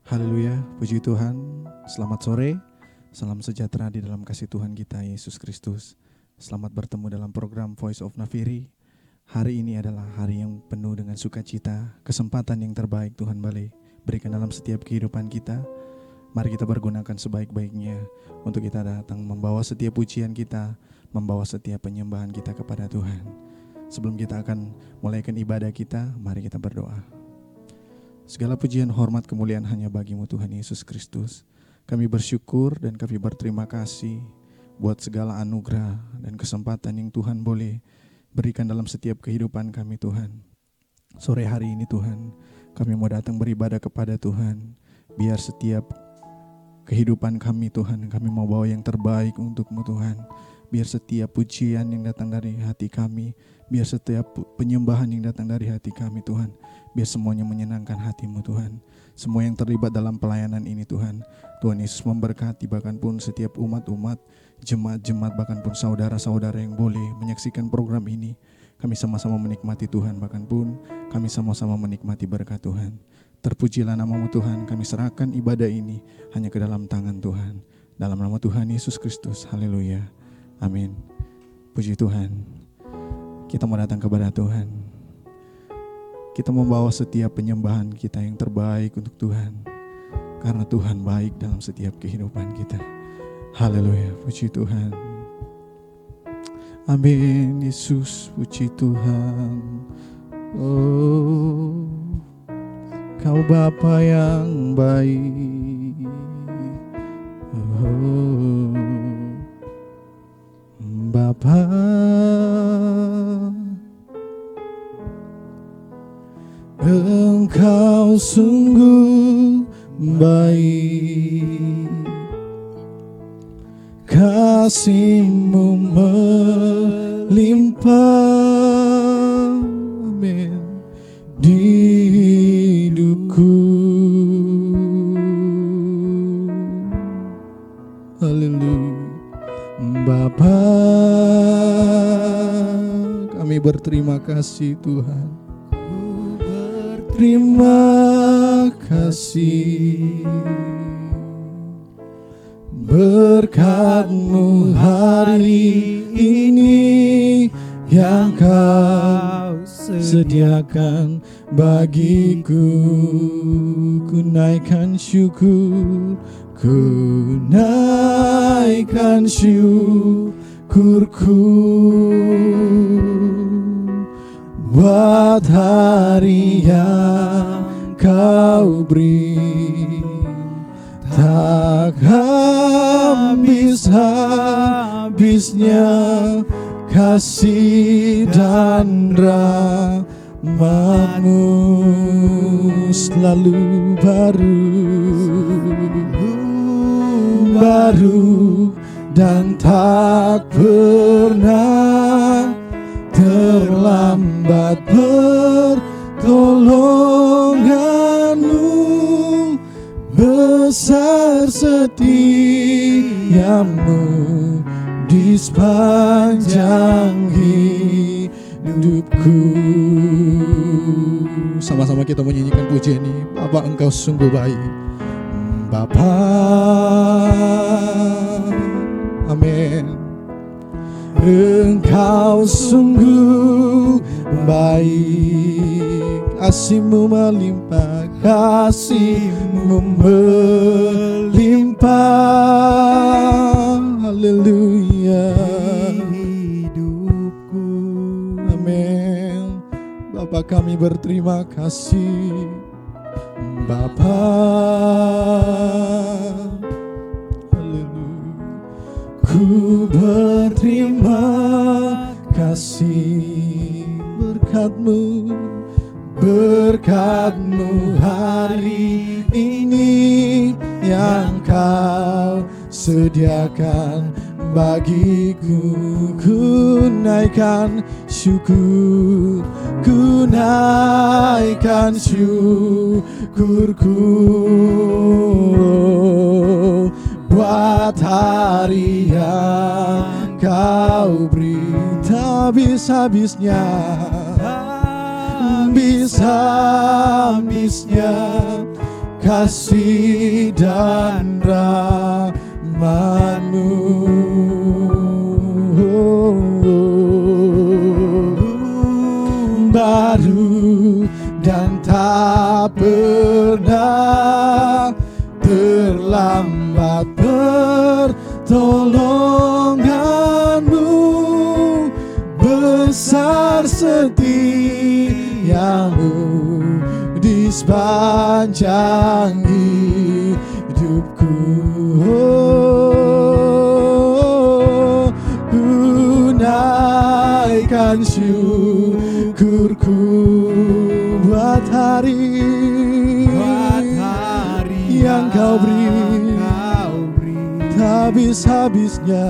Haleluya, puji Tuhan. Selamat sore, salam sejahtera di dalam kasih Tuhan kita Yesus Kristus. Selamat bertemu dalam program Voice of Nafiri. Hari ini adalah hari yang penuh dengan sukacita, kesempatan yang terbaik Tuhan berikan dalam setiap kehidupan kita. Mari kita pergunakan sebaik-baiknya untuk kita datang membawa setiap pujian kita, membawa setiap penyembahan kita kepada Tuhan. Sebelum kita akan mulaikan ibadah kita, mari kita berdoa. Segala pujian, hormat, kemuliaan hanya bagi-Mu Tuhan Yesus Kristus. Kami bersyukur dan kami berterima kasih buat segala anugerah dan kesempatan yang Tuhan boleh berikan dalam setiap kehidupan kami Tuhan. Sore hari ini Tuhan, kami mau datang beribadah kepada Tuhan. Biar setiap kehidupan kami Tuhan, kami mau bawa yang terbaik untuk-Mu Tuhan. Biar setiap pujian yang datang dari hati kami, biar setiap penyembahan yang datang dari hati kami Tuhan, biar semuanya menyenangkan hati-Mu Tuhan. Semua yang terlibat dalam pelayanan ini Tuhan, Tuhan Yesus memberkati, bahkan pun setiap umat-umat, jemaat-jemaat, bahkan pun saudara-saudara yang boleh menyaksikan program ini. Kami sama-sama menikmati Tuhan, bahkan pun kami sama-sama menikmati berkat Tuhan. Terpujilah nama-Mu Tuhan, kami serahkan ibadah ini hanya ke dalam tangan Tuhan. Dalam nama Tuhan Yesus Kristus, haleluya. Amin. Puji Tuhan. Kita mau datang kepada Tuhan. Kita membawa setiap penyembahan kita yang terbaik untuk Tuhan. Karena Tuhan baik dalam setiap kehidupan kita. Haleluya. Puji Tuhan. Amin. Yesus, puji Tuhan. Oh, Kau Bapa yang baik. Oh, Bapa, Engkau sungguh baik, kasih-Mu melimpah, amin, di hidupku. Haleluya. Bapa, kami berterima kasih Tuhan. Berterima kasih berkat-Mu hari ini yang Kau sediakan bagiku. Ku naikkan syukur, ku naikkan syukurku buat hari yang Kau beri. Tak habis-habisnya kasih dan rahmat-Mu selalu baru dan tak pernah terlambat. Pertolongan-Mu besar, setia-Mu di sepanjang hidupku. Sama-sama kita menyanyikan pujian ini. Bapa, Engkau sungguh baik. Bapa, amin. Engkau sungguh baik, kasih-Mu melimpah, kasih-Mu melimpah, haleluya, hidupku, amin. Bapa, kami berterima kasih. Bapa, haleluya, ku berterima kasih berkat-Mu hari ini yang Kau sediakan bagiku. Ku naikkan syukur, ku naikkan syukurku buat hari yang Kau beri. Tak habis-habisnya, habis-habisnya kasih dan rahmat-Mu. Baru dan tak pernah terlambat pertolongan-Mu, besar setiamu di sepanjang hidupku. Ku naikkan syukurku buat hari yang Kau beri, tak habis-habisnya,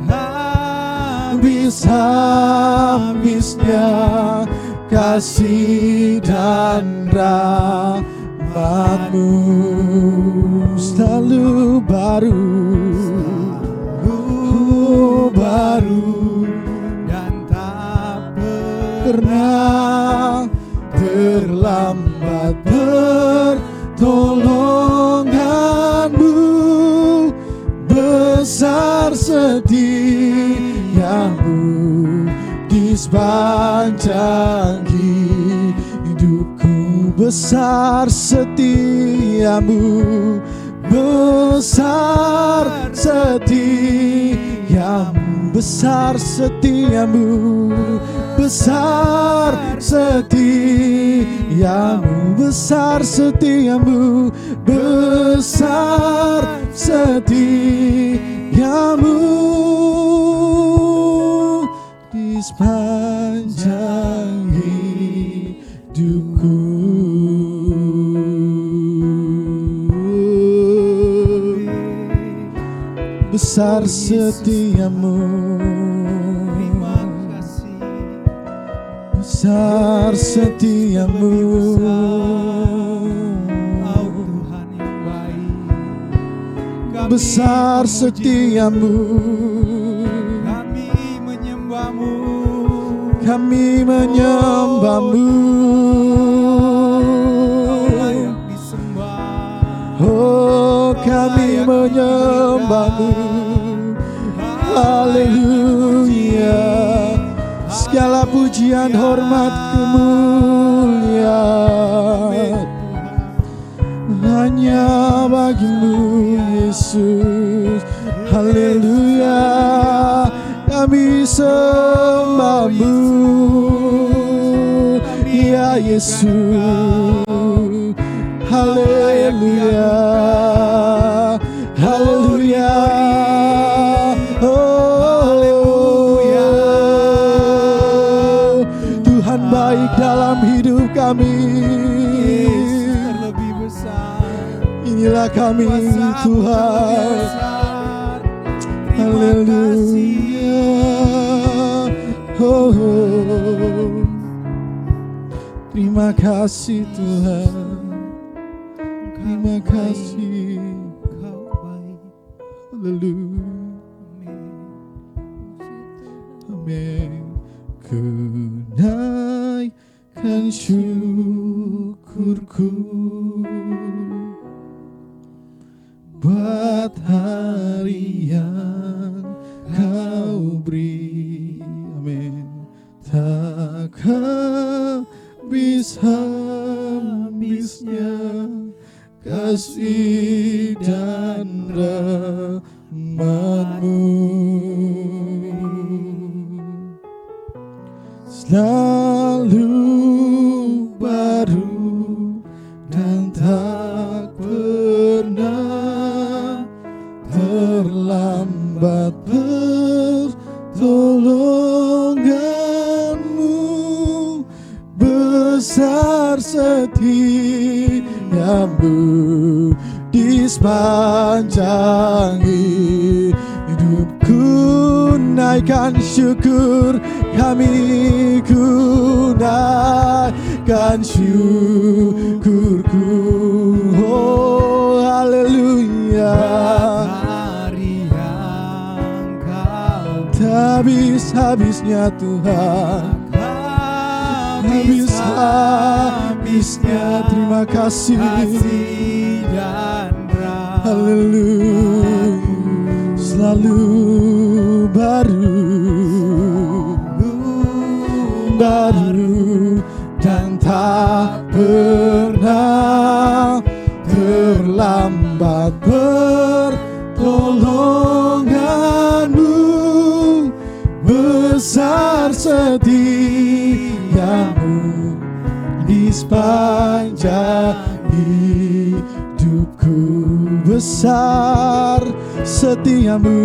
habis-habisnya kasih dan rahmat-Mu. Selalu baru dan tak pernah terlambat pertolongan-Mu, besar setiamu di sepanjang hidupku. Besar setiamu, besar setiamu, besar setiamu, besar setiamu, besar setiamu, besar setiamu di sepanjang hidupku. Besar setiamu, besar setiamu, Tuhan yang baik. besar setiamu, Kami menyembah-Mu, kami menyembah-Mu. layak disembah. Oh, kami menyembah-Mu. Haleluya. Segala pujian, hormat, kemuliaan hanya bagi-Mu, Yesus. Haleluya. Kami sembah-Mu, ya Yesus. Haleluya. Haleluya. Tuhan baik dalam hidup kami. Terlebih besar, Inilah kami, Tuhan. Haleluya. Oh, oh. Terima kasih Tuhan. Terima kasih. Kau baik. Haleluya. Amin. Ku naikkan syukurku buat hari yang Kau beri. Amin. Tak habis-habisnya kasih dan rahmat-Mu, selalu baru dan tak pernah terlambat pertolongan-Mu, besar setiamu di sepanjang hidupku. Naikkan syukur kami, ku naikkan syukurku. Oh, haleluya. Hari yang Kau Tak habis-habisnya Tuhan, habis-habisnya habisnya. Terima kasih. kasih dan Haleluya. Selalu baru dan tak pernah terlambat. Pertolonganmu besar, setiamu di sepanjang hidupku. Besar setiamu,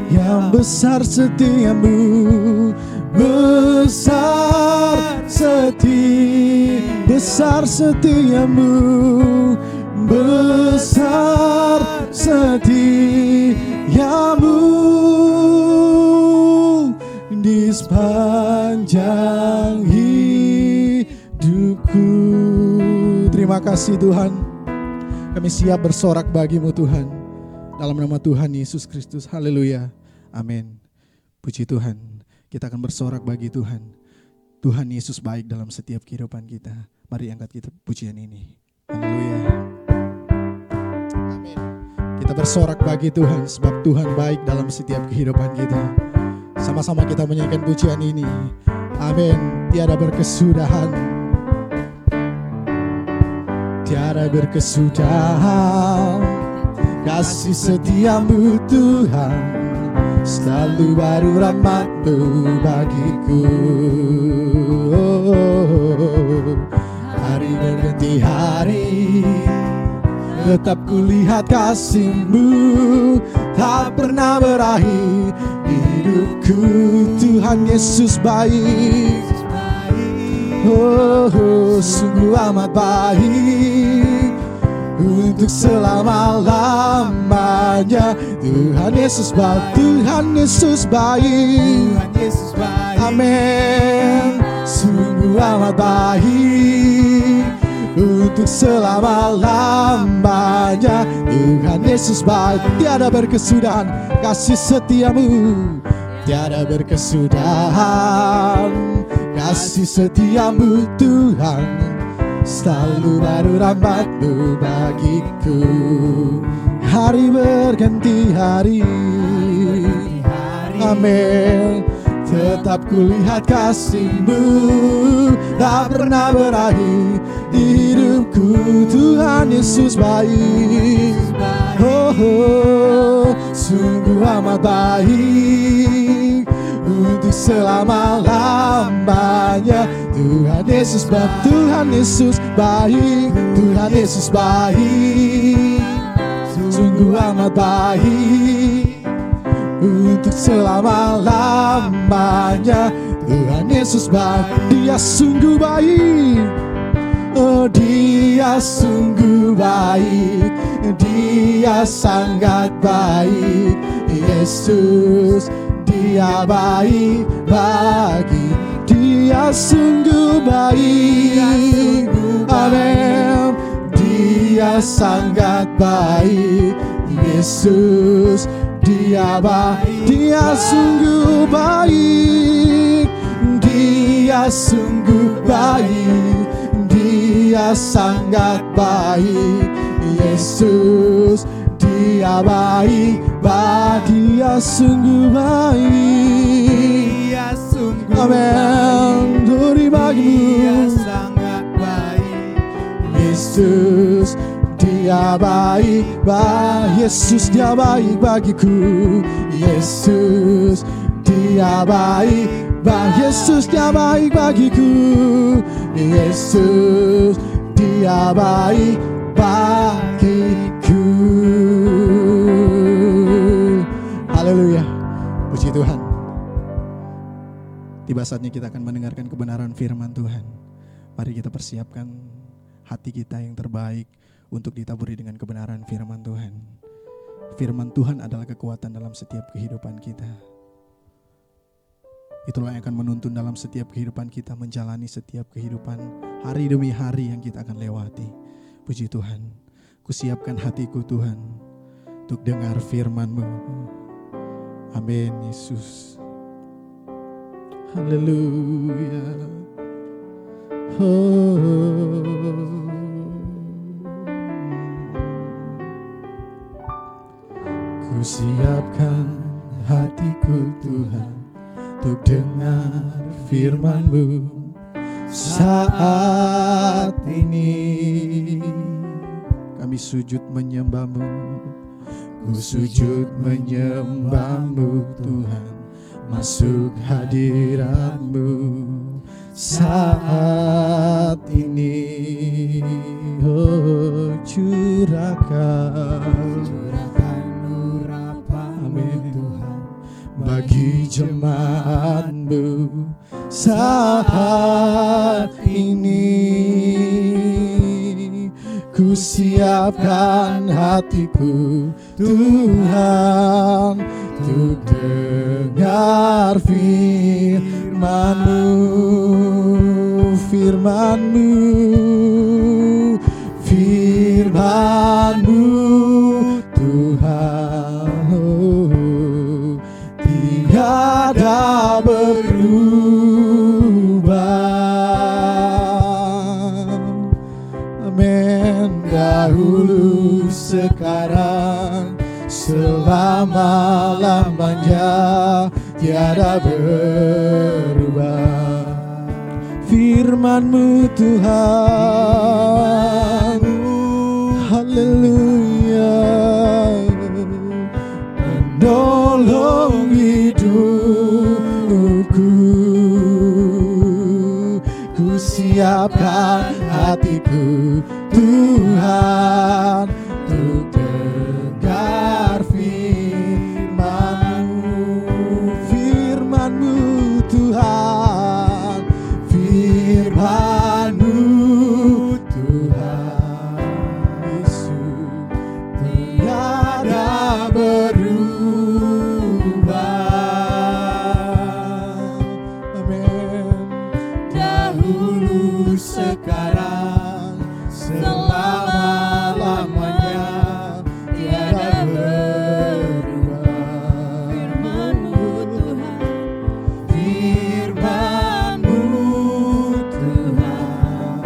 yang besar setiamu, besar setiamu, besar setiamu di sepanjang hidupku. Terima kasih Tuhan, kami siap bersorak bagimu Tuhan, dalam nama Tuhan Yesus Kristus. Haleluya, amin. Puji Tuhan, kita akan bersorak bagi Tuhan. Tuhan Yesus baik dalam setiap kehidupan kita. Mari angkat kita pujian ini. Haleluya, amin. Kita bersorak bagi Tuhan, sebab Tuhan baik dalam setiap kehidupan kita. Sama-sama kita menyanyikan pujian ini. Amin. Tiada berkesudahan, tiada berkesudahan, kasih setiamu Tuhan, selalu baru rahmat-Mu bagiku. Hari berganti hari, tetap kulihat kasih-Mu, tak pernah berakhir hidupku. Tuhan Yesus baik, sungguh amat baik, untuk selama-lamanya. Tuhan Yesus baik, Tuhan Yesus baik, amin. Sungguh amat baik, untuk selama-lamanya. Tuhan Yesus baik, tiada berkesudahan, kasih setiamu tiada berkesudahan, kasih setiamu Tuhan, selalu baru rahmat-Mu bagiku. Hari berganti hari, amin. Tetap kulihat kasih-Mu, tak pernah berakhir hidupku. Tuhan Yesus baik, sungguh amat baik, untuk selama-lamanya. Tuhan Yesus baik, Tuhan Yesus baik, Tuhan Yesus baik, sungguh amat baik, untuk selama-lamanya. Tuhan Yesus baik, Dia sungguh baik, oh Dia sungguh baik, Dia sangat baik. Yesus, Dia baik bagi, Dia sungguh baik, amin. Dia sangat baik. Yesus, Dia baik, Dia sungguh baik, Dia sungguh baik, Dia sangat baik. Yesus, Dia baik, Dia sungguh baik, amin. Glory bagimu, Dia sangat baik. Yesus, Dia baik, Yesus, Dia baik bagiku. Yesus, Dia baik, Yesus, Dia baik bagiku. Yesus, Dia baik bagiku. Haleluya, puji Tuhan. Tiba saatnya kita akan mendengarkan kebenaran firman Tuhan. Mari kita persiapkan hati kita yang terbaik untuk ditaburi dengan kebenaran firman Tuhan. Firman Tuhan adalah kekuatan dalam setiap kehidupan kita. Itulah yang akan menuntun dalam setiap kehidupan kita, menjalani setiap kehidupan hari demi hari yang kita akan lewati. Puji Tuhan, kusiapkan hatiku Tuhan untuk dengar firman-Mu. Amin Yesus. Haleluya. Oh. Ku siapkan hatiku Tuhan untuk dengar firman-Mu saat ini. Kami sujud menyembah-Mu. Ku sujud menyembah-Mu Tuhan, masuk hadirat-Mu saat ini. Oh, curahkan urapan-Mu Tuhan bagi jemaat-Mu saat ini. Ku siapkan hatiku Tuhan untuk dengar firman-Mu, firman-Mu, firman-Mu Tuhan. Oh, tiada berubah. Amin. Dahulu, sekarang, selama-lamanya tiada berubah. Firman-Mu Tuhan, haleluya, menolong hidupku. Ku siapkan hatiku Tuhan untuk dengar firman-Mu, firman-Mu Tuhan, firman-Mu Tuhan. Yesus tiada berubah. Amin. Dahulu, sekarang, selama-lamanya tiada berubah. Firman-Mu Tuhan, firman-Mu Tuhan,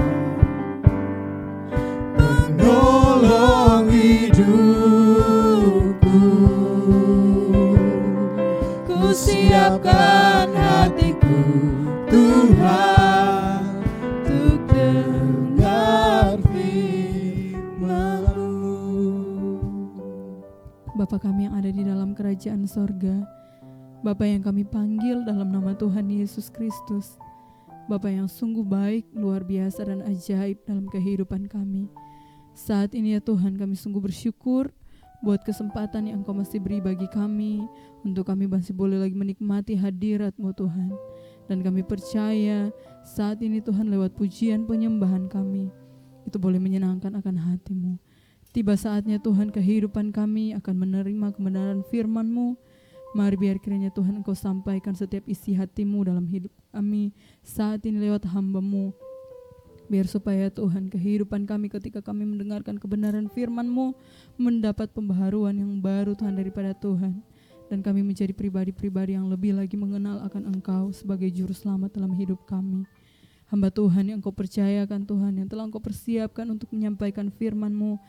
menolong hidupku. Ku siapkan hatiku Tuhan untuk dengar firman-Mu. Bapa kami yang ada di dalam kerajaan sorga, Bapa yang kami panggil dalam nama Tuhan Yesus Kristus, Bapa yang sungguh baik, luar biasa dan ajaib dalam kehidupan kami. Saat ini ya Tuhan, kami sungguh bersyukur buat kesempatan yang Engkau masih beri bagi kami, untuk kami masih boleh lagi menikmati hadirat-Mu Tuhan. Dan kami percaya saat ini Tuhan, lewat pujian penyembahan kami, itu boleh menyenangkan akan hati-Mu. Tiba saatnya Tuhan, kehidupan kami akan menerima kebenaran firman-Mu. Mari biar kiranya Tuhan Engkau sampaikan setiap isi hati-Mu dalam hidup kami saat ini lewat hamba-Mu. Biar supaya Tuhan, kehidupan kami ketika kami mendengarkan kebenaran firman-Mu mendapat pembaharuan yang baru Tuhan daripada Tuhan. Dan kami menjadi pribadi-pribadi yang lebih lagi mengenal akan Engkau sebagai juru selamat dalam hidup kami. Hamba Tuhan yang Engkau percayakan Tuhan, yang telah Engkau persiapkan untuk menyampaikan firman-Mu,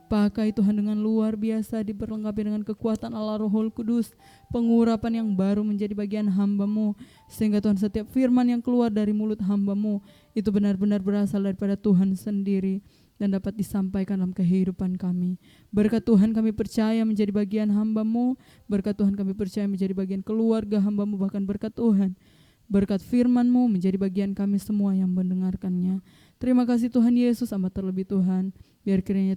pakai Tuhan dengan luar biasa, diperlengkapi dengan kekuatan Allah Roh Kudus, pengurapan yang baru menjadi bagian hamba-Mu, sehingga Tuhan setiap firman yang keluar dari mulut hamba-Mu itu benar-benar berasal daripada Tuhan sendiri dan dapat disampaikan dalam kehidupan kami. Berkat Tuhan kami percaya menjadi bagian hamba-Mu, berkat Tuhan kami percaya menjadi bagian keluarga hamba-Mu, bahkan berkat Tuhan, berkat firman-Mu menjadi bagian kami semua yang mendengarkannya. Terima kasih Tuhan Yesus, amat terlebih Tuhan, biar kiranya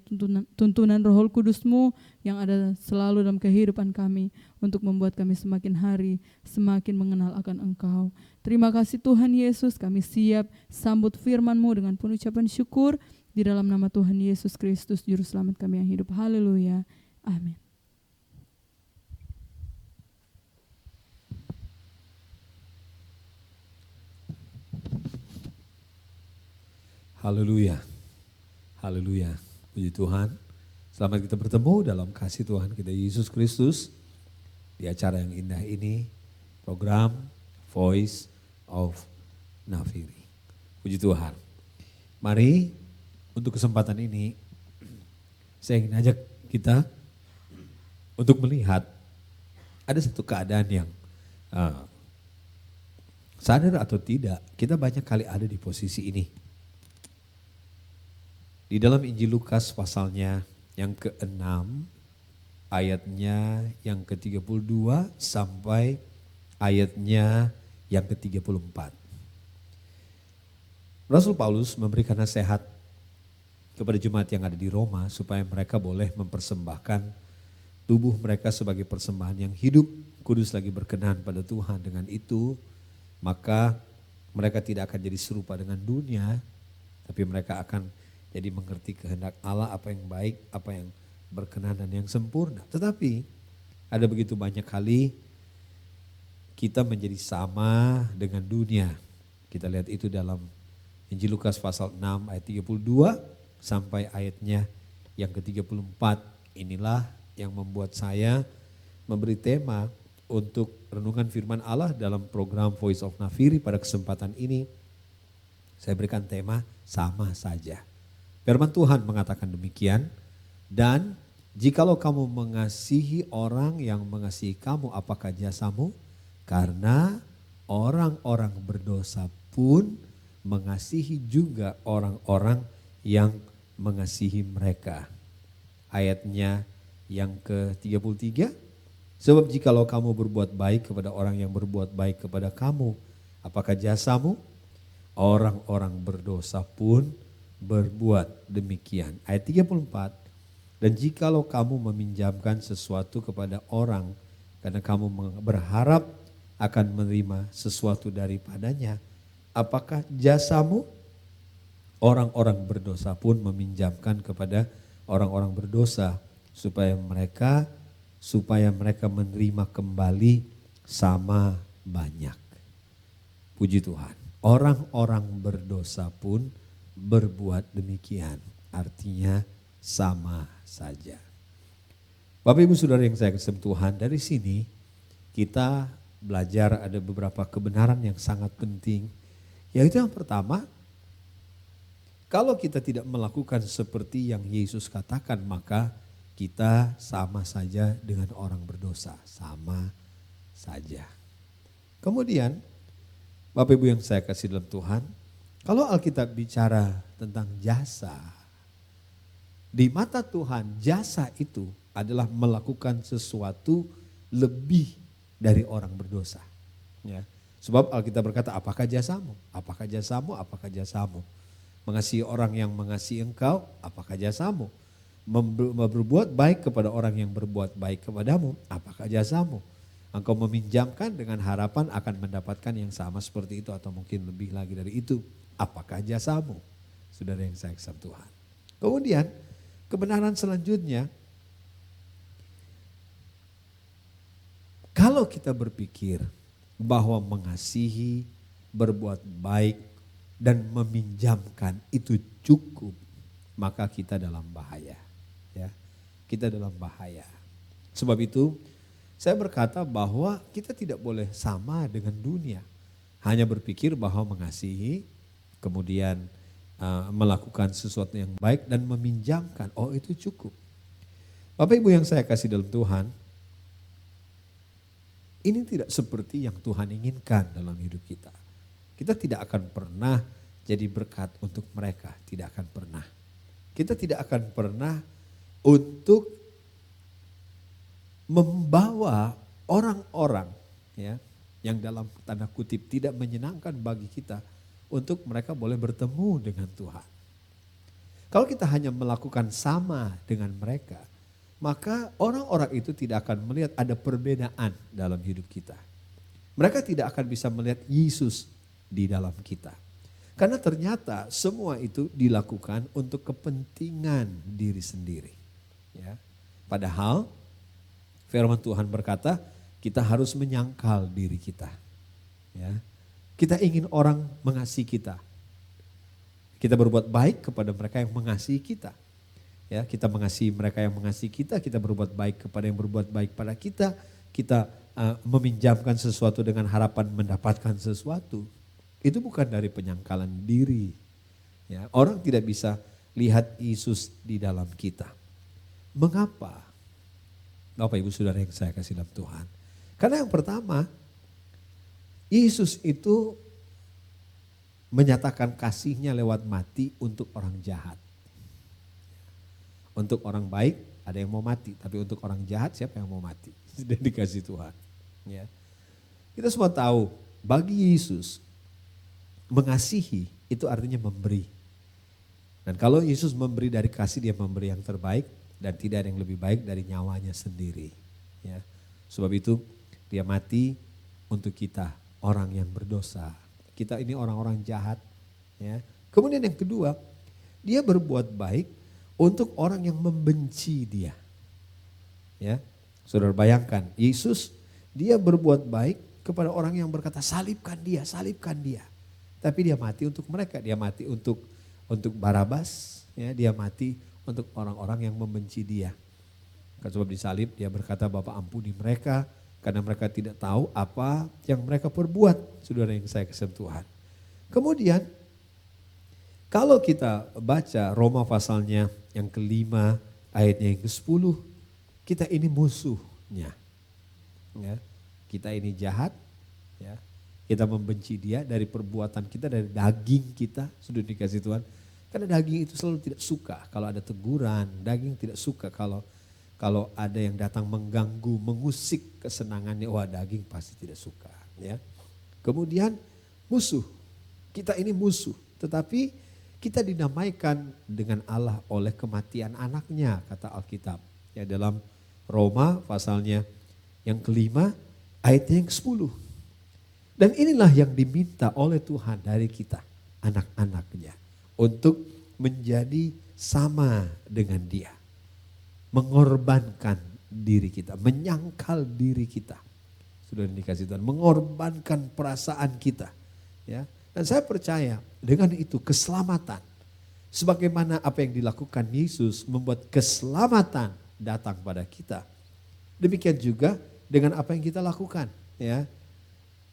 tuntunan Roh Kudus-Mu yang ada selalu dalam kehidupan kami untuk membuat kami semakin hari semakin mengenal akan Engkau. Terima kasih Tuhan Yesus, kami siap sambut firman-Mu dengan penuh ucapan syukur di dalam nama Tuhan Yesus Kristus, Juru Selamat kami yang hidup. Haleluya. Amin. Haleluya, haleluya, puji Tuhan. Selamat kita bertemu dalam kasih Tuhan kita Yesus Kristus di acara yang indah ini, program Voice of Nafiri. Puji Tuhan. Mari untuk kesempatan ini saya ingin ajak kita untuk melihat ada satu keadaan yang sadar atau tidak, kita banyak kali ada di posisi ini. Di dalam Injil Lukas pasalnya yang ke-6, ayatnya yang ke-32 sampai ayatnya yang ke-34. Rasul Paulus memberikan nasihat kepada jemaat yang ada di Roma supaya mereka boleh mempersembahkan tubuh mereka sebagai persembahan yang hidup, kudus lagi berkenan pada Tuhan. Dengan itu maka mereka tidak akan jadi serupa dengan dunia, tapi mereka akan jadi mengerti kehendak Allah, apa yang baik, apa yang berkenan dan yang sempurna. Tetapi ada begitu banyak kali kita menjadi sama dengan dunia. Kita lihat itu dalam Injil Lukas pasal 6 ayat 32 sampai ayatnya yang ke-34. Inilah yang membuat saya memberi tema untuk renungan firman Allah dalam program Voice of Nafiri pada kesempatan ini. Saya berikan tema sama saja. Firman Tuhan mengatakan demikian, dan jikalau kamu mengasihi orang yang mengasihi kamu, apakah jasamu? Karena orang-orang berdosa pun mengasihi juga orang-orang yang mengasihi mereka. Ayatnya yang ke-33, sebab jikalau kamu berbuat baik kepada orang yang berbuat baik kepada kamu, apakah jasamu? Orang-orang berdosa pun berbuat demikian. Ayat 34, dan jikalau kamu meminjamkan sesuatu kepada orang karena kamu berharap akan menerima sesuatu daripadanya, apakah jasamu? Orang-orang berdosa pun meminjamkan kepada orang-orang berdosa supaya mereka menerima kembali sama banyak. Puji Tuhan. Orang-orang berdosa pun berbuat demikian. Artinya sama saja. Bapak Ibu Saudara yang saya kasih Tuhan, dari sini kita belajar ada beberapa kebenaran yang sangat penting. Yaitu yang pertama, kalau kita tidak melakukan seperti yang Yesus katakan, maka kita sama saja dengan orang berdosa. Sama saja. Kemudian, Bapak Ibu yang saya kasih dalam Tuhan, kalau Alkitab bicara tentang jasa, di mata Tuhan jasa itu adalah melakukan sesuatu lebih dari orang berdosa. Ya. Sebab Alkitab berkata, apakah jasamu? Apakah jasamu? Apakah jasamu? Mengasihi orang yang mengasihi engkau, apakah jasamu? Berbuat baik kepada orang yang berbuat baik kepadamu, apakah jasamu? Engkau meminjamkan dengan harapan akan mendapatkan yang sama seperti itu atau mungkin lebih lagi dari itu. Apakah jasamu? Saudara yang saya kasih Tuhan. Kemudian kebenaran selanjutnya, kalau kita berpikir bahwa mengasihi, berbuat baik, dan meminjamkan itu cukup, maka kita dalam bahaya. Ya, kita dalam bahaya. Sebab itu saya berkata bahwa kita tidak boleh sama dengan dunia. Hanya berpikir bahwa mengasihi, kemudian melakukan sesuatu yang baik dan meminjamkan. Oh, itu cukup. Bapak Ibu yang saya kasih dalam Tuhan, ini tidak seperti yang Tuhan inginkan dalam hidup kita. Kita tidak akan pernah jadi berkat untuk mereka, tidak akan pernah. Kita tidak akan pernah untuk membawa orang-orang ya yang dalam tanda kutip tidak menyenangkan bagi kita untuk mereka boleh bertemu dengan Tuhan. Kalau kita hanya melakukan sama dengan mereka, maka orang-orang itu tidak akan melihat ada perbedaan dalam hidup kita. Mereka tidak akan bisa melihat Yesus di dalam kita. Karena ternyata semua itu dilakukan untuk kepentingan diri sendiri. Ya. Padahal firman Tuhan berkata kita harus menyangkal diri kita. Ya. Kita ingin orang mengasihi kita. Kita berbuat baik kepada mereka yang mengasihi kita. Ya, kita mengasihi mereka yang mengasihi kita, kita berbuat baik kepada yang berbuat baik pada kita. Kita meminjamkan sesuatu dengan harapan mendapatkan sesuatu. itu bukan dari penyangkalan diri. Ya, orang tidak bisa lihat Yesus di dalam kita. Mengapa? Bapak Ibu Saudara yang saya kasih dalam Tuhan. Karena yang pertama, Yesus itu menyatakan kasihnya lewat mati untuk orang jahat. Untuk orang baik ada yang mau mati, tapi untuk orang jahat siapa yang mau mati? Sudah dikasih Tuhan. Ya. Kita semua tahu, bagi Yesus mengasihi itu artinya memberi. Dan kalau Yesus memberi dari kasih, dia memberi yang terbaik dan tidak ada yang lebih baik dari nyawanya sendiri. Ya. Sebab itu dia mati untuk kita, orang yang berdosa. Kita ini orang-orang jahat. Ya. Kemudian yang kedua, dia berbuat baik untuk orang yang membenci dia. Ya. Saudara bayangkan, Yesus dia berbuat baik kepada orang yang berkata salibkan dia, salibkan dia. Tapi dia mati untuk mereka, dia mati untuk Barabas, ya, dia mati untuk orang-orang yang membenci dia. Karena sebab disalib dia berkata, Bapa ampuni mereka karena mereka tidak tahu apa yang mereka perbuat. Saudara yang saya kasih Tuhan. Kemudian kalau kita baca Roma pasalnya yang kelima ayatnya yang ke-10, kita ini musuhnya. Ya, kita ini jahat, ya. Kita membenci dia dari perbuatan kita, dari daging kita, sudah dikasih Tuhan. Karena daging itu selalu tidak suka kalau ada teguran, daging tidak suka kalau ada yang datang mengganggu, mengusik kesenangannya, wah daging pasti tidak suka. Ya. Kemudian musuh, kita ini musuh, tetapi kita dinamaikan dengan Allah oleh kematian anaknya, kata Alkitab. Ya, dalam Roma pasalnya yang kelima ayatnya yang ke-10. Dan inilah yang diminta oleh Tuhan dari kita, anak-anaknya. Untuk menjadi sama dengan dia. Mengorbankan diri kita, menyangkal diri kita. Sudah dikasih Tuhan, mengorbankan perasaan kita. Ya. Dan saya percaya dengan itu keselamatan. Sebagaimana apa yang dilakukan Yesus membuat keselamatan datang pada kita. Demikian juga dengan apa yang kita lakukan. Ya.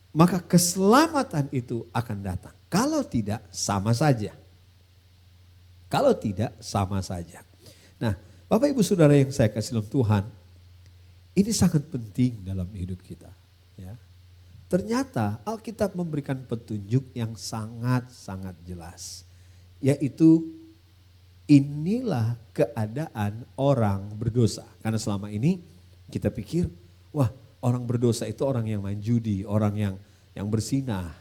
Maka keselamatan itu akan datang. Kalau tidak sama saja. Kalau tidak sama saja. Nah Bapak Ibu Saudara yang saya kasih dalam Tuhan. Ini sangat penting dalam hidup kita. Ya. Ternyata Alkitab memberikan petunjuk yang sangat-sangat jelas. Yaitu inilah keadaan orang berdosa. Karena selama ini kita pikir, wah orang berdosa itu orang yang main judi, orang yang bersinah,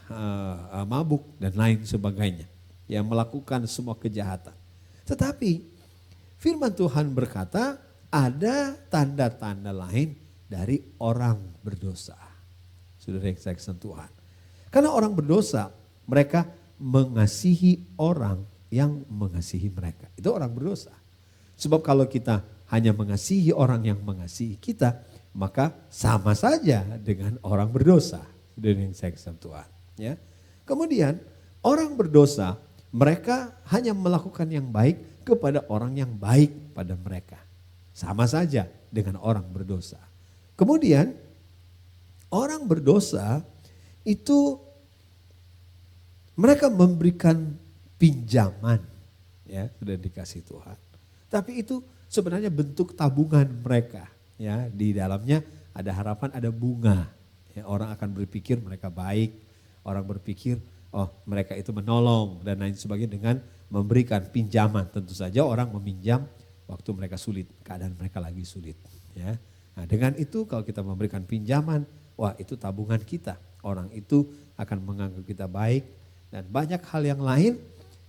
mabuk dan lain sebagainya. Yang melakukan semua kejahatan. Tetapi firman Tuhan berkata ada tanda-tanda lain dari orang berdosa. Saudara yang saya kasih Tuhan. Karena orang berdosa, mereka mengasihi orang yang mengasihi mereka. Itu orang berdosa. Sebab kalau kita hanya mengasihi orang yang mengasihi kita, maka sama saja dengan orang berdosa. Saudara yang saya kasih Tuhan. Ya. Kemudian orang berdosa, mereka hanya melakukan yang baik kepada orang yang baik pada mereka. Sama saja dengan orang berdosa. Kemudian orang berdosa itu mereka memberikan pinjaman, ya sudah dikasih Tuhan. Tapi itu sebenarnya bentuk tabungan mereka, ya di dalamnya ada harapan, ada bunga. Ya, orang akan berpikir mereka baik, orang berpikir oh mereka itu menolong dan lain sebagainya dengan memberikan pinjaman. Tentu saja orang meminjam waktu mereka sulit, keadaan mereka lagi sulit. Ya. Nah dengan itu kalau kita memberikan pinjaman, wah itu tabungan kita. Orang itu akan menganggap kita baik dan banyak hal yang lain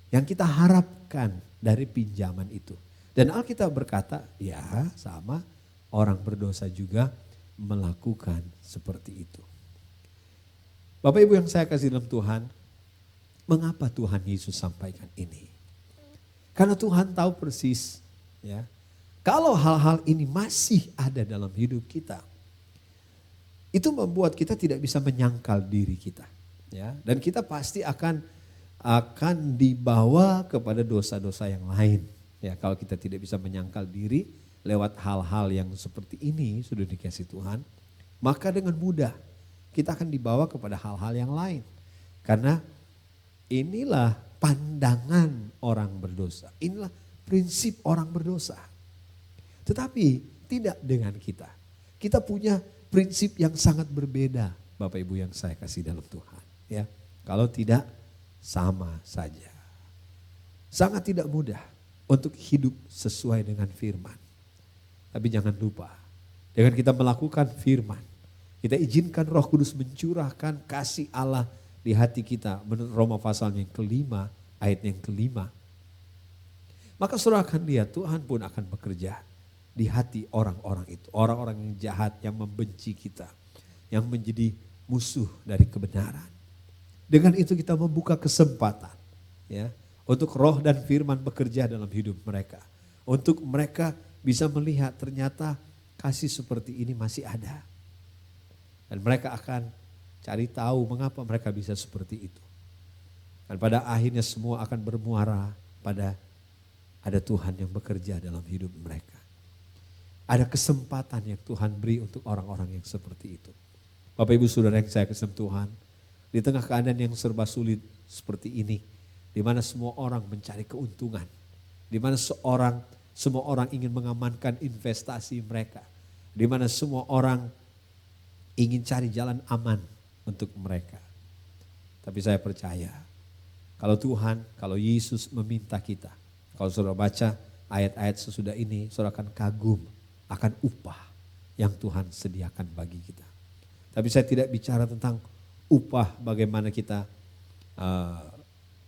yang kita harapkan dari pinjaman itu. Dan Alkitab berkata, ya sama orang berdosa juga melakukan seperti itu. Bapak Ibu yang saya kasih dalam Tuhan, mengapa Tuhan Yesus sampaikan ini? Karena Tuhan tahu persis, ya, kalau hal-hal ini masih ada dalam hidup kita, itu membuat kita tidak bisa menyangkal diri kita, ya, dan kita pasti akan dibawa kepada dosa-dosa yang lain, ya, kalau kita tidak bisa menyangkal diri lewat hal-hal yang seperti ini sudah dikasih Tuhan, maka dengan mudah kita akan dibawa kepada hal-hal yang lain, karena Inilah pandangan orang berdosa. Inilah prinsip orang berdosa. Tetapi tidak dengan kita. Kita punya prinsip yang sangat berbeda, Bapak Ibu yang saya kasih dalam Tuhan. Ya, kalau tidak sama saja. Sangat tidak mudah untuk hidup sesuai dengan firman. Tapi jangan lupa, dengan kita melakukan firman, kita izinkan Roh Kudus mencurahkan kasih Allah di hati kita menurut Roma pasal yang kelima, ayat yang kelima. Maka saudara akan lihat Tuhan pun akan bekerja di hati orang-orang itu. Orang-orang yang jahat, yang membenci kita, yang menjadi musuh dari kebenaran. Dengan itu kita membuka kesempatan ya, untuk roh dan firman bekerja dalam hidup mereka. Untuk mereka bisa melihat ternyata kasih seperti ini masih ada. Dan mereka akan cari tahu mengapa mereka bisa seperti itu. Dan pada akhirnya semua akan bermuara pada ada Tuhan yang bekerja dalam hidup mereka. Ada kesempatan yang Tuhan beri untuk orang-orang yang seperti itu. Bapak Ibu Saudara yang saya kasih Tuhan, di tengah keadaan yang serba sulit seperti ini, di mana semua orang mencari keuntungan, di mana semua orang ingin mengamankan investasi mereka, di mana semua orang ingin cari jalan aman untuk mereka. Tapi saya percaya, kalau Tuhan, kalau Yesus meminta kita, kalau saudara baca ayat-ayat sesudah ini, saudara akan kagum akan upah yang Tuhan sediakan bagi kita. Tapi saya tidak bicara tentang upah bagaimana kita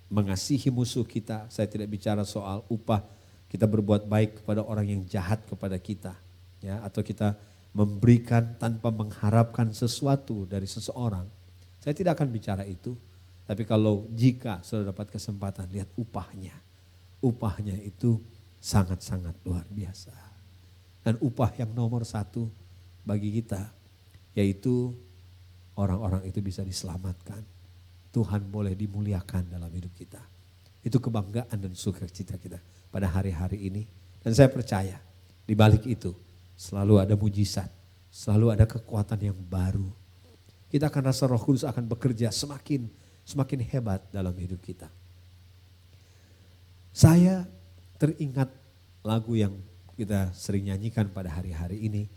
mengasihi musuh kita. Saya tidak bicara soal upah kita berbuat baik kepada orang yang jahat kepada kita. Ya, atau kita memberikan tanpa mengharapkan sesuatu dari seseorang. Saya tidak akan bicara itu. Tapi kalau jika saudara dapat kesempatan lihat upahnya. Upahnya itu sangat-sangat luar biasa. Dan upah yang nomor satu bagi kita yaitu orang-orang itu bisa diselamatkan. Tuhan boleh dimuliakan dalam hidup kita. Itu kebanggaan dan sukacita kita pada hari-hari ini. Dan saya percaya di balik itu selalu ada mujizat, selalu ada kekuatan yang baru. Kita akan rasa Roh Kudus akan bekerja semakin hebat dalam hidup kita. Saya teringat lagu yang kita sering nyanyikan pada hari-hari ini,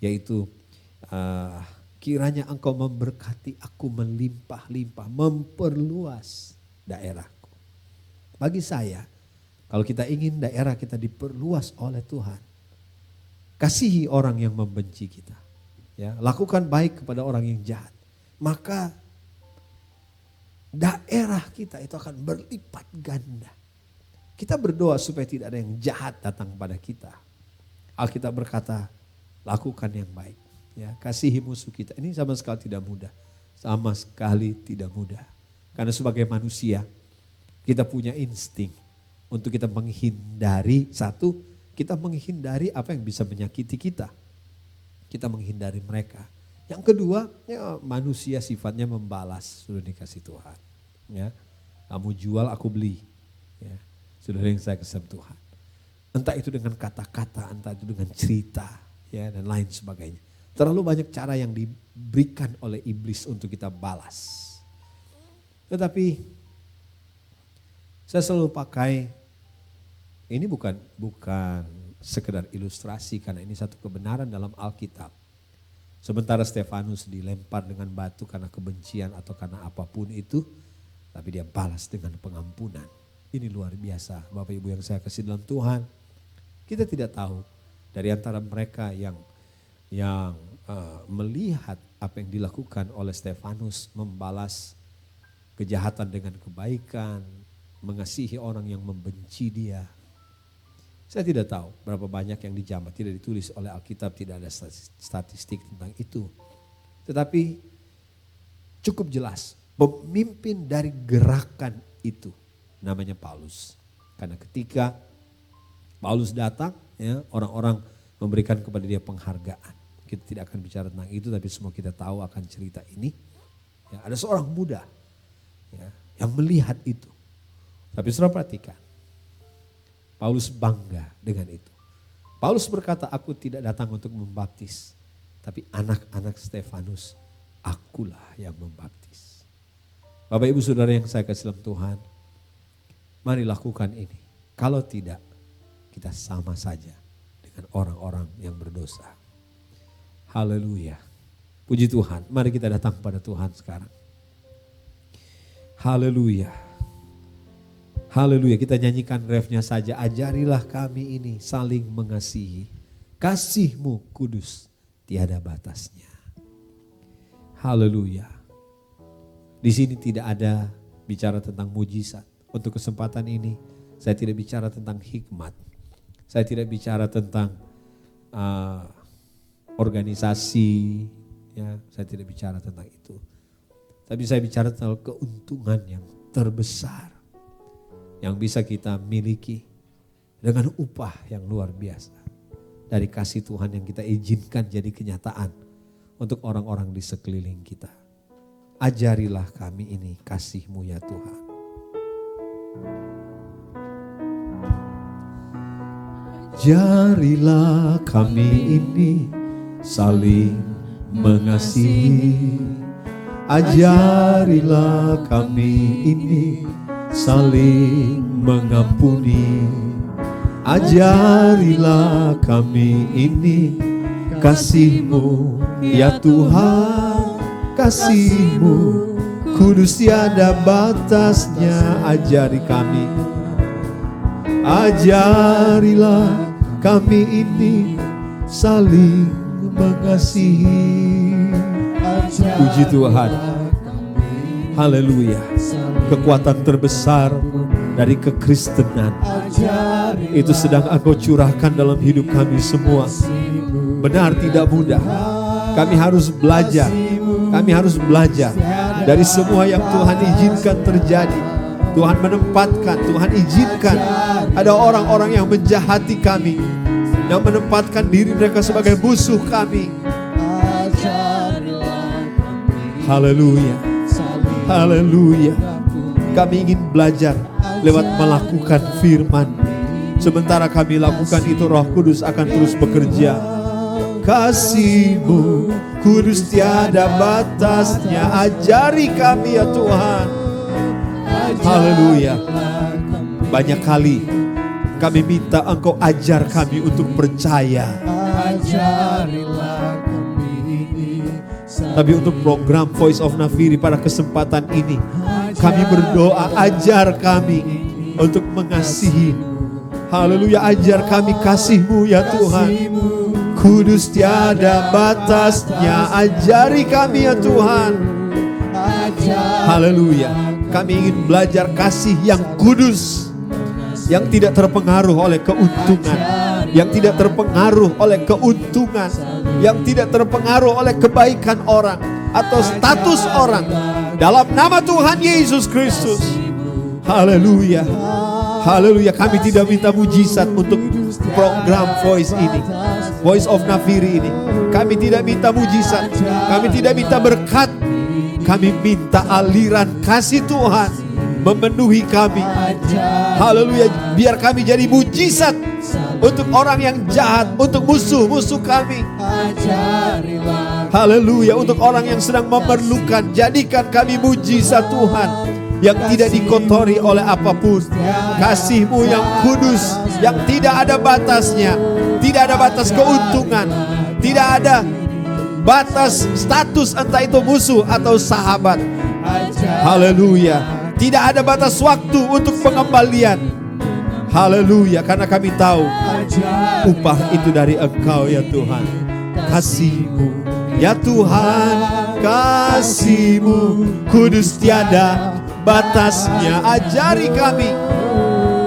yaitu kiranya engkau memberkati aku melimpah-limpah, memperluas daerahku. Bagi saya, kalau kita ingin daerah kita diperluas oleh Tuhan, kasihi orang yang membenci kita. Ya, lakukan baik kepada orang yang jahat. Maka daerah kita itu akan berlipat ganda. Kita berdoa supaya tidak ada yang jahat datang pada kita. Alkitab berkata, lakukan yang baik. Ya, kasihi musuh kita. Ini sama sekali tidak mudah. Sama sekali tidak mudah. Karena sebagai manusia, kita punya insting untuk kita menghindari, satu, kita menghindari apa yang bisa menyakiti kita. Kita menghindari mereka. Yang kedua, ya manusia sifatnya membalas, sudah dikasih Tuhan. Ya, kamu jual, aku beli. Ya, sudah yang saya kesem Tuhan. Entah itu dengan kata-kata, entah itu dengan cerita, ya dan lain sebagainya. Terlalu banyak cara yang diberikan oleh iblis untuk kita balas. Tetapi saya selalu pakai, ini bukan sekedar ilustrasi karena ini satu kebenaran dalam Alkitab. Sementara Stefanus dilempar dengan batu karena kebencian atau karena apapun itu, tapi dia balas dengan pengampunan. Ini luar biasa Bapak Ibu yang saya kasih dalam Tuhan. Kita tidak tahu dari antara mereka yang melihat apa yang dilakukan oleh Stefanus, membalas kejahatan dengan kebaikan, mengasihi orang yang membenci dia. Saya tidak tahu berapa banyak yang dijamah, tidak ditulis oleh Alkitab, tidak ada statistik tentang itu. Tetapi cukup jelas pemimpin dari gerakan itu namanya Paulus. Karena ketika Paulus datang, ya, orang-orang memberikan kepada dia penghargaan. Kita tidak akan bicara tentang itu, tapi semua kita tahu akan cerita ini. Ya, ada seorang muda, ya, yang melihat itu. Tapi saudara perhatikan, Paulus bangga dengan itu. Paulus berkata, aku tidak datang untuk membaptis, tapi anak-anak Stefanus, akulah yang membaptis. Bapak Ibu Saudara yang saya kasih dalam Tuhan, mari lakukan ini. Kalau tidak, kita sama saja dengan orang-orang yang berdosa. Haleluya. Puji Tuhan, mari kita datang pada Tuhan sekarang. Haleluya. Haleluya, kita nyanyikan refnya saja. Ajarilah kami ini saling mengasihi. Kasih-Mu kudus tiada batasnya. Haleluya. Di sini tidak ada bicara tentang mujizat. Untuk kesempatan ini saya tidak bicara tentang hikmat. Saya tidak bicara tentang organisasi. Ya, saya tidak bicara tentang itu. Tapi saya bicara tentang keuntungan yang terbesar yang bisa kita miliki dengan upah yang luar biasa dari kasih Tuhan yang kita izinkan jadi kenyataan untuk orang-orang di sekeliling kita. Ajarilah kami ini kasih-Mu ya Tuhan. Ajarilah kami ini saling mengasihi. Ajarilah kami ini saling mengampuni. Ajarilah kami ini kasih-Mu ya Tuhan. Kasih-Mu kudus tiada batasnya. Ajari kami. Ajarilah kami ini saling mengasihi. Puji Tuhan. Haleluya. Kekuatan terbesar dari kekristenan itu sedang Engkau curahkan dalam hidup kami semua. Benar tidak mudah. Kami harus belajar. Kami harus belajar dari semua yang Tuhan izinkan terjadi. Tuhan menempatkan, Tuhan izinkan ada orang-orang yang menjahati kami, yang menempatkan diri mereka sebagai musuh kami. Haleluya. Haleluya. Kami ingin belajar lewat melakukan firman. Sementara kami lakukan itu, Roh Kudus akan terus bekerja. Kasih-Mu kudus tiada batasnya. Ajari kami ya Tuhan. Haleluya. Banyak kali kami minta Engkau ajar kami untuk percaya. Tapi untuk program Voice of Nafiri pada kesempatan ini, kami berdoa ajar kami untuk mengasihi. Haleluya, ajar kami kasih-Mu ya Tuhan. Kudus tiada batasnya, ajari kami ya Tuhan. Haleluya, kami ingin belajar kasih yang kudus, yang tidak terpengaruh oleh keuntungan, yang tidak terpengaruh oleh keuntungan, yang tidak terpengaruh oleh kebaikan orang atau status orang. Dalam nama Tuhan Yesus Kristus. Haleluya. Haleluya, kami tidak minta mujizat untuk program Voice ini, Voice of Nafiri ini. Kami tidak minta mujizat, kami tidak minta berkat. Kami minta aliran kasih Tuhan memenuhi kami. Haleluya, biar kami jadi mujizat untuk orang yang jahat, untuk musuh-musuh kami. Haleluya, untuk orang yang sedang memerlukan. Jadikan kami mujizat Tuhan yang tidak dikotori oleh apapun. Kasih-Mu yang kudus, yang tidak ada batasnya. Tidak ada batas keuntungan, tidak ada batas status, entah itu musuh atau sahabat. Haleluya. Tidak ada batas waktu untuk pengembalian. Haleluya, karena kami tahu upah itu dari Engkau ya Tuhan. Kasih-Mu ya Tuhan, kasih-Mu kudus tiada batasnya. Ajari kami,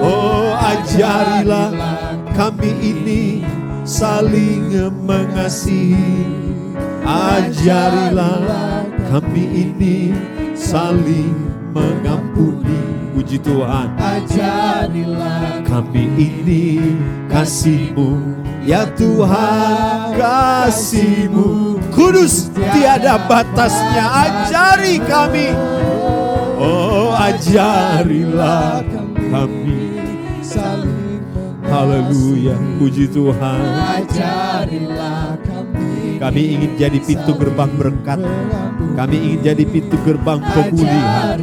oh ajarilah kami ini saling mengasihi. Ajarilah kami ini saling mengampuni. Puji Tuhan. Ajarilah kami ini kasih-Mu ya Tuhan. Kasih-Mu kudus tiada batasnya. Ajari kami, oh ajarilah kami saling. Haleluya, puji Tuhan. Ajarilah kami ingin jadi pintu gerbang berkat Kami ingin jadi pintu gerbang pemulihan.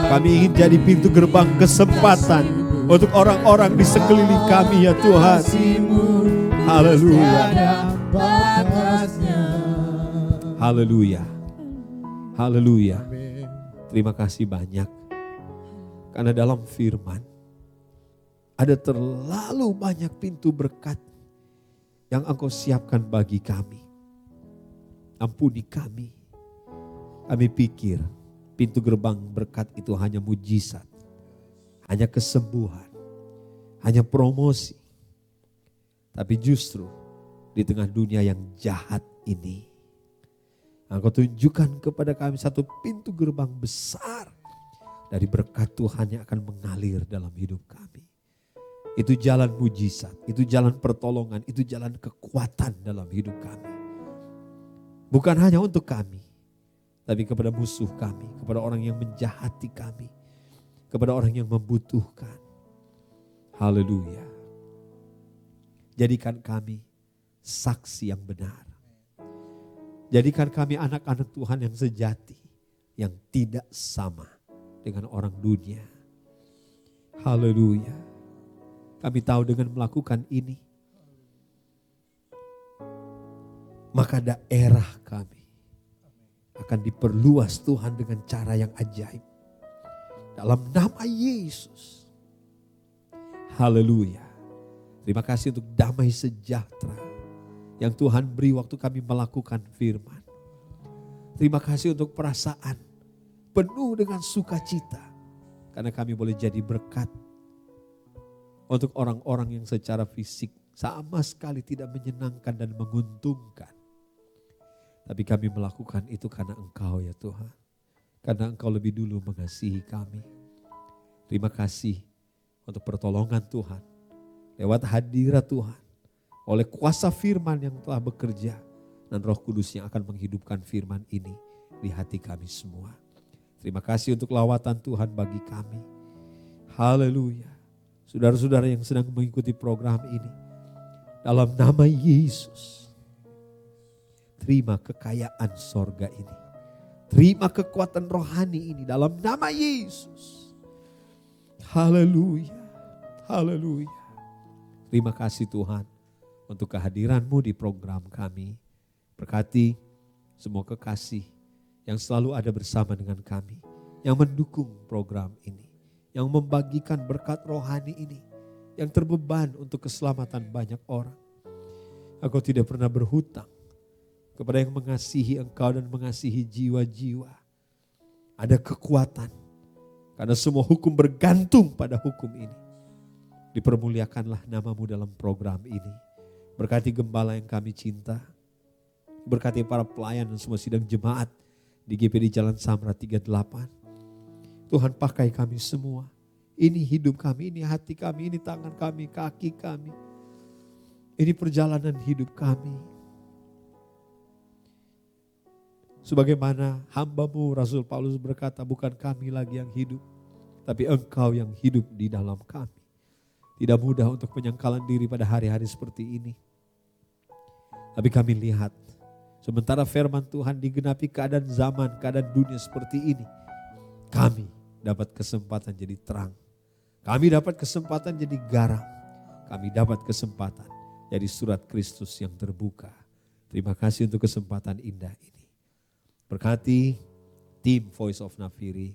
Kami ingin jadi pintu gerbang kesempatan untuk orang-orang di sekeliling kami ya Tuhan. Haleluya. Haleluya. Haleluya. Terima kasih banyak. Karena dalam firman ada terlalu banyak pintu berkat yang Engkau siapkan bagi kami. Ampuni kami. Kami pikir pintu gerbang berkat itu hanya mujizat, hanya kesembuhan, hanya promosi. Tapi justru di tengah dunia yang jahat ini, Engkau tunjukkan kepada kami satu pintu gerbang besar dari berkat Tuhan yang akan mengalir dalam hidup kami. Itu jalan mujizat, itu jalan pertolongan, itu jalan kekuatan dalam hidup kami. Bukan hanya untuk kami, tapi kepada musuh kami, kepada orang yang menjahati kami, kepada orang yang membutuhkan. Haleluya. Jadikan kami saksi yang benar. Jadikan kami anak-anak Tuhan yang sejati, yang tidak sama dengan orang dunia. Haleluya. Kami tahu dengan melakukan ini, maka daerah kami akan diperluas Tuhan dengan cara yang ajaib. Dalam nama Yesus. Haleluya. Terima kasih untuk damai sejahtera yang Tuhan beri waktu kami melakukan firman. Terima kasih untuk perasaan penuh dengan sukacita. Karena kami boleh jadi berkat untuk orang-orang yang secara fisik sama sekali tidak menyenangkan dan menguntungkan. Tapi kami melakukan itu karena Engkau ya Tuhan. Karena Engkau lebih dulu mengasihi kami. Terima kasih untuk pertolongan Tuhan. Lewat hadirat Tuhan. Oleh kuasa firman yang telah bekerja. Dan Roh Kudus yang akan menghidupkan firman ini di hati kami semua. Terima kasih untuk lawatan Tuhan bagi kami. Haleluya. Saudara-saudara yang sedang mengikuti program ini. Dalam nama Yesus. Terima kekayaan sorga ini. Terima kekuatan rohani ini dalam nama Yesus. Haleluya. Haleluya. Terima kasih Tuhan untuk kehadiran-Mu di program kami. Berkati semua kekasih yang selalu ada bersama dengan kami. Yang mendukung program ini. Yang membagikan berkat rohani ini. Yang terbeban untuk keselamatan banyak orang. Engkau tidak pernah berhutang kepada yang mengasihi Engkau dan mengasihi jiwa-jiwa. Ada kekuatan. Karena semua hukum bergantung pada hukum ini. Dipermuliakanlah nama-Mu dalam program ini. Berkati gembala yang kami cinta. Berkati para pelayan dan semua sidang jemaat di GPD Jalan Samra 38. Tuhan pakai kami semua. Ini hidup kami, ini hati kami, ini tangan kami, kaki kami. Ini perjalanan hidup kami. Sebagaimana hamba-Mu Rasul Paulus berkata, bukan kami lagi yang hidup, tapi Engkau yang hidup di dalam kami. Tidak mudah untuk penyangkalan diri pada hari-hari seperti ini. Tapi kami lihat, sementara firman Tuhan digenapi keadaan zaman, keadaan dunia seperti ini. Kami dapat kesempatan jadi terang. Kami dapat kesempatan jadi garam. Kami dapat kesempatan jadi surat Kristus yang terbuka. Terima kasih untuk kesempatan indah ini. Berkati tim Voice of Nafiri.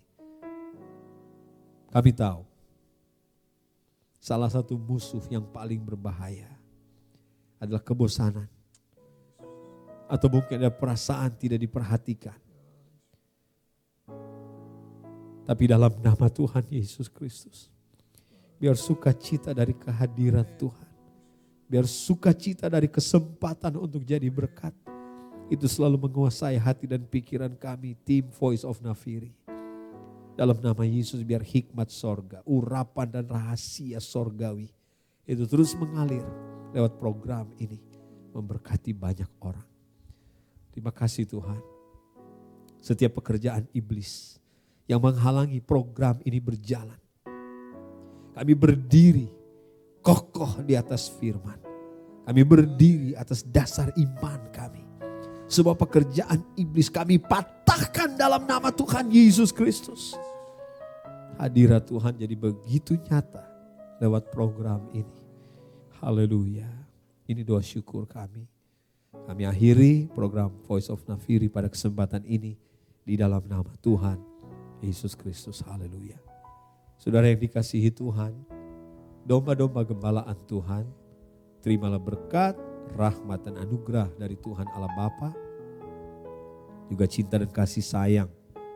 Kami tahu salah satu musuh yang paling berbahaya adalah kebosanan. Atau mungkin ada perasaan tidak diperhatikan. Tapi dalam nama Tuhan Yesus Kristus. Biar sukacita dari kehadiran Tuhan. Biar sukacita dari kesempatan untuk jadi berkat. Itu selalu menguasai hati dan pikiran kami. Tim Voice of Nafiri. Dalam nama Yesus biar hikmat sorga. Urapan dan rahasia sorgawi. Itu terus mengalir lewat program ini. Memberkati banyak orang. Terima kasih Tuhan. Setiap pekerjaan iblis yang menghalangi program ini berjalan. Kami berdiri kokoh di atas firman. Kami berdiri atas dasar iman kami. Semua pekerjaan iblis kami patahkan dalam nama Tuhan Yesus Kristus. Hadirat Tuhan jadi begitu nyata lewat program ini. Haleluya. Ini doa syukur kami. Kami akhiri program Voice of Nafiri pada kesempatan ini di dalam nama Tuhan Yesus Kristus. Haleluya. Saudara yang dikasihi Tuhan, domba-domba gembalaan Tuhan, terimalah berkat, rahmat dan anugerah dari Tuhan Allah Bapa, juga cinta dan kasih sayang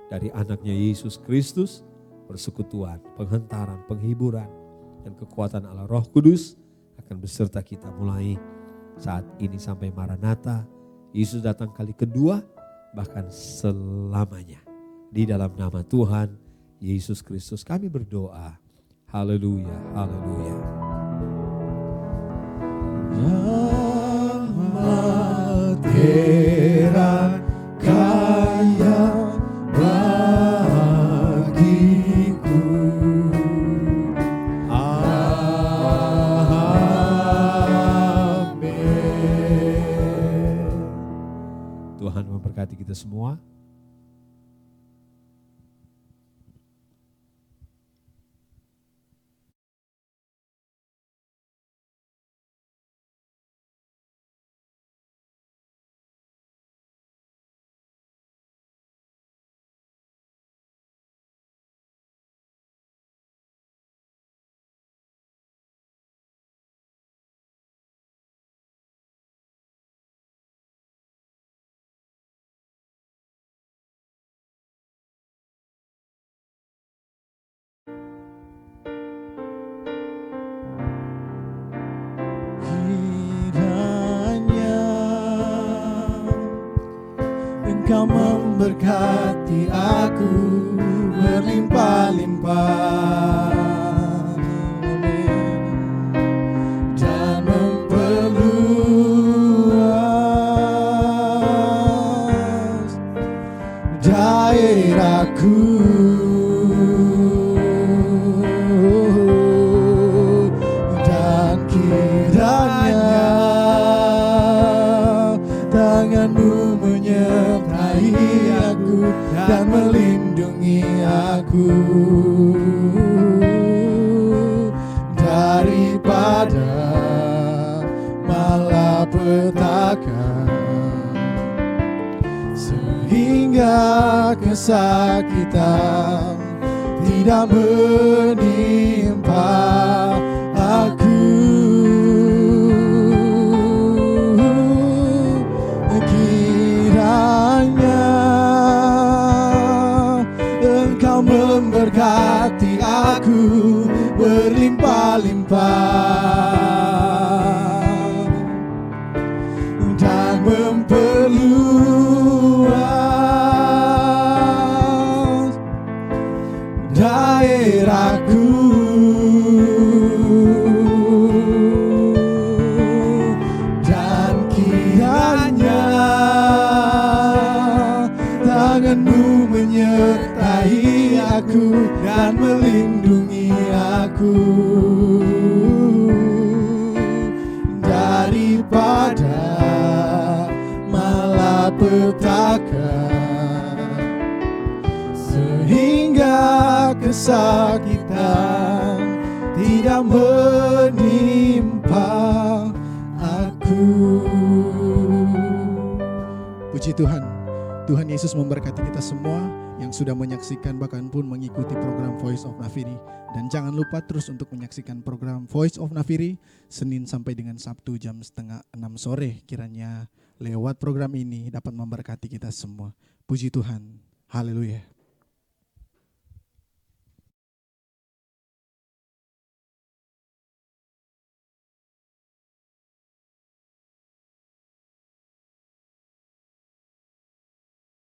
dari anaknya Yesus Kristus, persekutuan, penghantaran, penghiburan, dan kekuatan Allah Roh Kudus akan beserta kita mulai saat ini sampai Maranatha. Yesus datang kali kedua, bahkan selamanya. Di dalam nama Tuhan Yesus Kristus kami berdoa. Haleluya, haleluya. Rahmat heran kaya bagiku. Amin. Tuhan memberkati kita semua. Kiranya Engkau memberkati aku berlimpah-limpah. Amin. Dan memperluas daerahku. Dan kiranya tanganmu menyertai aku dan melindungi aku daripada malapetaka, sehingga kesakitan tidak menimpa aku. Kiranya Engkau memberkati aku berlimpah-limpah dan memperluas daerahku. Dan kiranya tanganmu menyertai aku dan melindungi aku daripada malapetaka, sehingga kesakitan tidak menimpa aku. Puji Tuhan, Tuhan Yesus memberkati kita semua yang sudah menyaksikan bahkan pun mengikuti program Voice of Nafiri. Dan jangan lupa terus untuk menyaksikan program Voice of Nafiri Senin sampai dengan Sabtu jam 5:30 sore. Kiranya lewat program ini dapat memberkati kita semua. Puji Tuhan, haleluya.